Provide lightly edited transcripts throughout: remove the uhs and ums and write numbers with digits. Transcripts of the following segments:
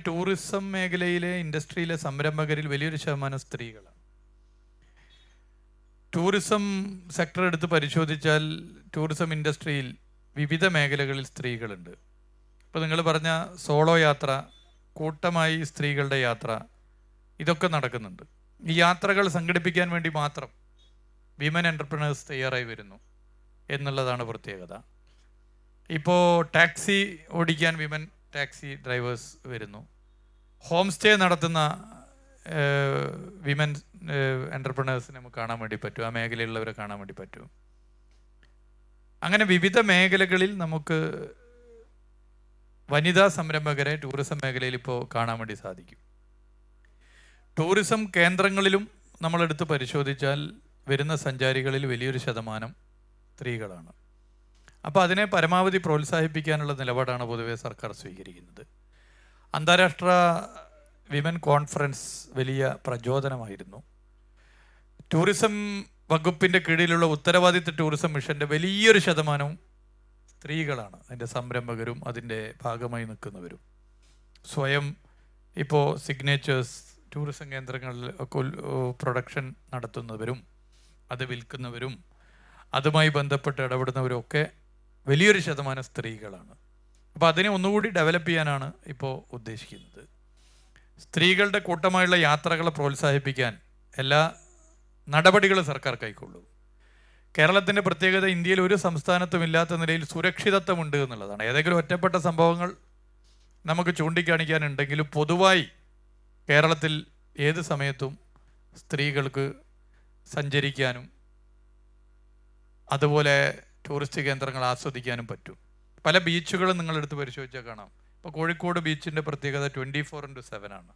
Tourism മേഖലയിലെ ഇൻഡസ്ട്രിയിലെ സംരംഭകരിൽ വലിയൊരു ശതമാനം സ്ത്രീകളാണ്. ടൂറിസം സെക്ടർ എടുത്ത് പരിശോധിച്ചാൽ ടൂറിസം ഇൻഡസ്ട്രിയിൽ വിവിധ മേഖലകളിൽ സ്ത്രീകളുണ്ട്. ഇപ്പോൾ നിങ്ങൾ പറഞ്ഞ സോളോ യാത്ര, കൂട്ടമായി സ്ത്രീകളുടെ യാത്ര, ഇതൊക്കെ നടക്കുന്നുണ്ട്. ഈ യാത്രകൾ സംഘടിപ്പിക്കാൻ വേണ്ടി മാത്രം വിമൻ എൻ്റർപ്രണേഴ്സ് തയ്യാറായി വരുന്നു എന്നുള്ളതാണ് പ്രത്യേകത. ഇപ്പോൾ ടാക്സി ഓടിക്കാൻ വിമൻ ടാക്സി ഡ്രൈവേഴ്സ് വരുന്നു. ഹോം സ്റ്റേ നടത്തുന്ന വിമൻ എൻ്റർപ്രണേഴ്സിനെ നമുക്ക് കാണാൻ വേണ്ടി പറ്റും, ആ മേഖലയിലുള്ളവരെ കാണാൻ വേണ്ടി പറ്റും. അങ്ങനെ വിവിധ മേഖലകളിൽ നമുക്ക് വനിതാ സംരംഭകരെ ടൂറിസം മേഖലയിൽ ഇപ്പോൾ കാണാൻ വേണ്ടി സാധിക്കും. ടൂറിസം കേന്ദ്രങ്ങളിലും നമ്മളെടുത്ത് പരിശോധിച്ചാൽ വരുന്ന സഞ്ചാരികളിൽ വലിയൊരു ശതമാനം സ്ത്രീകളാണ്. അപ്പോൾ അതിനെ പരമാവധി പ്രോത്സാഹിപ്പിക്കാനുള്ള നിലപാടാണ് പൊതുവെ സർക്കാർ സ്വീകരിക്കുന്നത്. അന്താരാഷ്ട്ര വിമൻ കോൺഫറൻസ് വലിയ പ്രചോദനമായിരുന്നു. ടൂറിസം വകുപ്പിൻ്റെ കീഴിലുള്ള ഉത്തരവാദിത്ത ടൂറിസം മിഷൻ്റെ വലിയൊരു ശതമാനവും സ്ത്രീകളാണ്, അതിൻ്റെ സംരംഭകരും അതിൻ്റെ ഭാഗമായി നിൽക്കുന്നവരും. സ്വയം ഇപ്പോൾ സിഗ്നേച്ചേഴ്സ് ടൂറിസം കേന്ദ്രങ്ങളിൽ പ്രൊഡക്ഷൻ നടത്തുന്നവരും അത് വിൽക്കുന്നവരും അതുമായി ബന്ധപ്പെട്ട് ഇടപെടുന്നവരും ഒക്കെ വലിയൊരു ശതമാനം സ്ത്രീകളാണ്. അപ്പോൾ അതിനെ ഒന്നുകൂടി ഡെവലപ്പ് ചെയ്യാനാണ് ഇപ്പോൾ ഉദ്ദേശിക്കുന്നത്. സ്ത്രീകളുടെ കൂട്ടമായുള്ള യാത്രകളെ പ്രോത്സാഹിപ്പിക്കാൻ എല്ലാ നടപടികളും സർക്കാർ കൈക്കൊള്ളും. കേരളത്തിൻ്റെ പ്രത്യേകത ഇന്ത്യയിൽ ഒരു സംസ്ഥാനത്തും ഇല്ലാത്ത നിലയിൽ സുരക്ഷിതത്വമുണ്ട് എന്നുള്ളതാണ്. ഏതെങ്കിലും ഒറ്റപ്പെട്ട സംഭവങ്ങൾ നമുക്ക് ചൂണ്ടിക്കാണിക്കാനുണ്ടെങ്കിലും പൊതുവായി കേരളത്തിൽ ഏത് സമയത്തും സ്ത്രീകൾക്ക് സഞ്ചരിക്കാനും അതുപോലെ ടൂറിസ്റ്റ് കേന്ദ്രങ്ങൾ ആസ്വദിക്കാനും പറ്റും. പല ബീച്ചുകളും നിങ്ങളെടുത്ത് പരിശോധിച്ചാൽ കാണാം. ഇപ്പോൾ കോഴിക്കോട് ബീച്ചിൻ്റെ പ്രത്യേകത 24/7 ആണ്.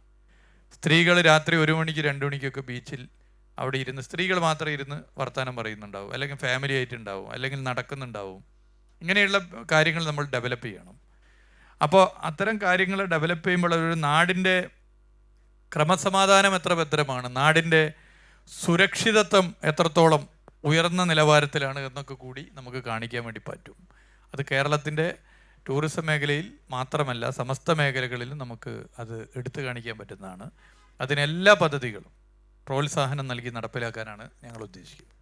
സ്ത്രീകൾ രാത്രി 1 മണിക്ക് 2 മണിക്കൊക്കെ ബീച്ചിൽ അവിടെ ഇരുന്ന്, സ്ത്രീകൾ മാത്രം ഇരുന്ന് വർത്തമാനം പറയുന്നുണ്ടാവും, അല്ലെങ്കിൽ ഫാമിലി ആയിട്ടുണ്ടാവും, അല്ലെങ്കിൽ നടക്കുന്നുണ്ടാവും. ഇങ്ങനെയുള്ള കാര്യങ്ങൾ നമ്മൾ ഡെവലപ്പ് ചെയ്യണം. അപ്പോൾ അത്തരം കാര്യങ്ങൾ ഡെവലപ്പ് ചെയ്യുമ്പോൾ ഒരു നാടിൻ്റെ ക്രമസമാധാനം എത്ര ഭദ്രമാണ്, നാടിൻ്റെ സുരക്ഷിതത്വം എത്രത്തോളം ഉയർന്ന നിലവാരത്തിലാണ് എന്നൊക്കെ കൂടി നമുക്ക് കാണിക്കാൻ വേണ്ടി പറ്റും. അത് കേരളത്തിൻ്റെ ടൂറിസം മേഖലയിൽ മാത്രമല്ല സമസ്ത മേഖലകളിലും നമുക്ക് അത് എടുത്തു കാണിക്കാൻ പറ്റുന്നതാണ്. അതിനെല്ലാ പദ്ധതികളും പ്രോത്സാഹനം നൽകി നടപ്പിലാക്കാനാണ് ഞങ്ങൾ ഉദ്ദേശിക്കുന്നത്.